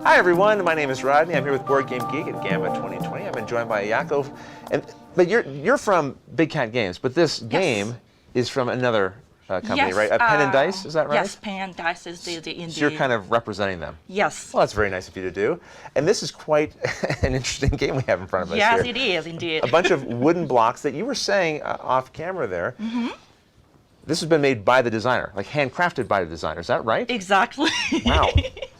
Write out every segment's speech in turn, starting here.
Hi everyone, my name is Rodney. I'm here with Board Game Geek at GAMA 2020. I've been joined by Yakov. But you're from Big Cat Games, but this game is from another company, yes, right? Pen and Dice, is that right? Yes, Pen and Dice is the indie. So you're kind of representing them. Yes. Well, that's very nice of you to do. And this is quite an interesting game we have in front of us yes, here. it is indeed. A bunch of wooden blocks that you were saying off camera there. Mm-hmm. This has been made by the designer, like handcrafted by the designer. Is that right? Exactly. Wow.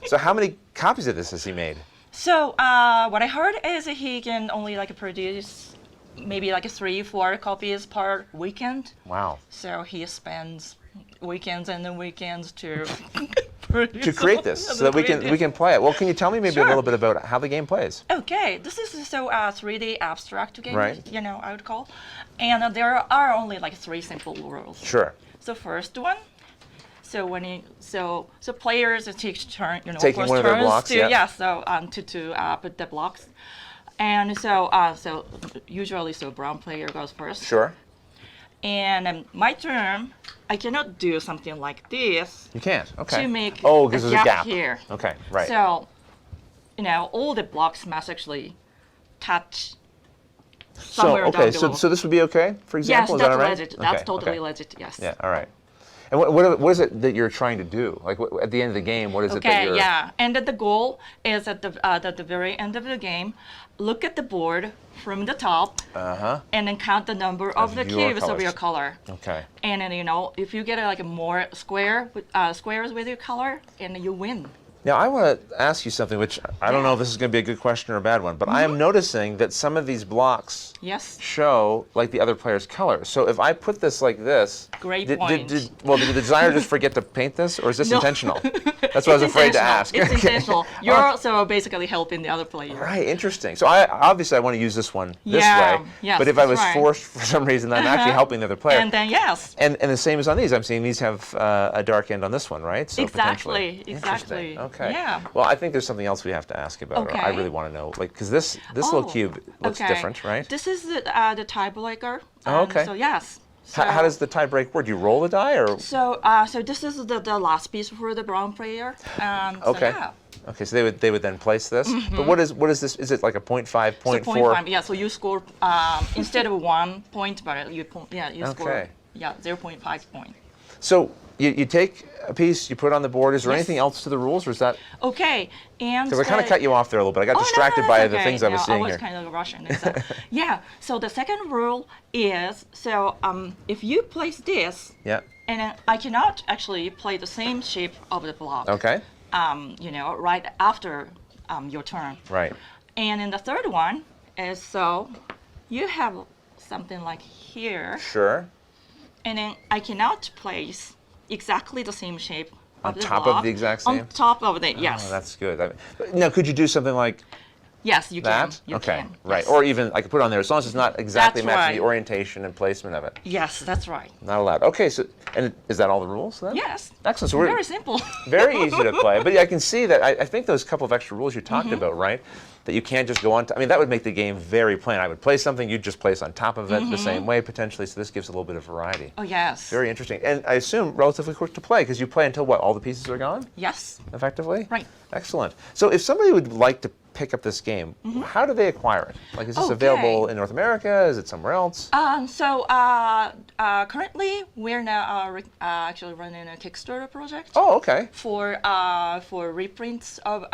So how many copies of this has he made? So what I heard is he can only produce maybe 3-4 copies per weekend. Wow. So he spends weekends and then weekends to produce to create this so that we can play it. Well, can you tell me maybe a little bit about how the game plays? Okay, this is a 3D abstract game, right. I would call. And there are only 3 simple rules. Sure. So first one, so players take turn, taking one of their blocks, to put the blocks, and so usually brown player goes first. Sure. And my turn, I cannot do something like this. You can't. Okay. To make because there's a gap here. Okay. Right. So, all the blocks must actually touch somewhere down below. So this would be okay, for example? Yes, is that all right? legit. That's totally legit. Yes. Yeah. All right. And what is it that you're trying to do? Like at the end of the game, what is it that you're? Okay, yeah. And the goal is at the very end of the game, look at the board from the top, and then count the number of the cubes of your color. Okay. And then if you get more squares with your color, and you win. Now I want to ask you something, which I don't know if this is going to be a good question or a bad one, but I am noticing that some of these blocks show the other player's color. So if I put this like this, great Did point. the designer just forget to paint this, or is this intentional? That's what I was afraid to ask. It's intentional. You're also basically helping the other player. Right, interesting. So obviously I want to use this one this way, yes, but if I was forced for some reason, I'm actually helping the other player. And then And the same is on these. I'm seeing these have a dark end on this one, right? So exactly. Okay. Yeah. Well, I think there's something else we have to ask about. Okay. Or I really want to know, because this little cube looks different, right? This is the tiebreaker. Okay. So yes. How does the tie break work? Do you roll the die, or? So this is the last piece for the brown player. Okay. So, yeah. Okay, so they would then place this. But what is this? Is it like a 0.5, 0.4? 0.5. Yeah. So you score instead of 1 point, but you score 0.5 point. So you take a piece, you put it on the board. Is there anything else to the rules, or is that? Okay, and because I kind of cut you off there a little bit. I got distracted by the things I was seeing here. I was kind of rushing. Yeah. So the second rule is if you place this, and I cannot actually play the same shape of the block. Okay. Right after your turn. Right. And then the third one is you have something like here. Sure. And then I cannot place exactly the same shape of the block. On top of the exact same? On top of it, yes. Oh, that's good. Now, could you do something like yes, you that? Can. You okay, can. Right. Yes. Or even I could put it on there as long as it's not exactly that's matching the orientation and placement of it. Yes, that's right. Not allowed. Okay, so is that all the rules then? Yes. Excellent. So very simple. Very easy to play. But I can see that I think those couple of extra rules you talked about, right? That you can't just go on. I mean, that would make the game very plain. I would play something, you'd just place on top of it the same way potentially. So this gives a little bit of variety. Oh yes. Very interesting. And I assume relatively quick to play because you play until what? All the pieces are gone? Yes. Effectively? Right. Excellent. So if somebody would like to pick up this game, how do they acquire it? Like, is this available in North America? Is it somewhere else? Currently we're now actually running a Kickstarter project. Oh, okay. For reprints of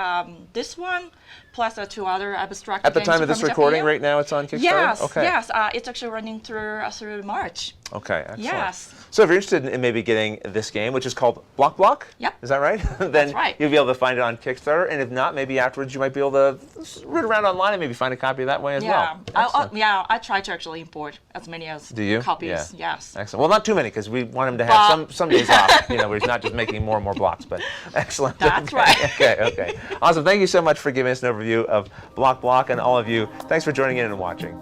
this one, plus 2 other abstract At the games time of this from recording, Japan. right now, it's on Kickstarter. Yes. Okay. Yes. It's actually running through March. Okay. Excellent. Yes. So if you're interested in maybe getting this game, which is called BLOCK.BLOCK, Yep. is that right? Then That's right. you'll be able to find it on Kickstarter, and if not, maybe afterwards you might be able to root around online and maybe find a copy that way as well. I try to actually import as many as copies. Yeah. Yes. Excellent. Well, not too many because we want him to have some days off. Where he's not just making more and more blocks. But excellent. That's right. Okay. Awesome. Thank you so much for giving us an overview of BLOCK.BLOCK, and all of you, thanks for joining in and watching.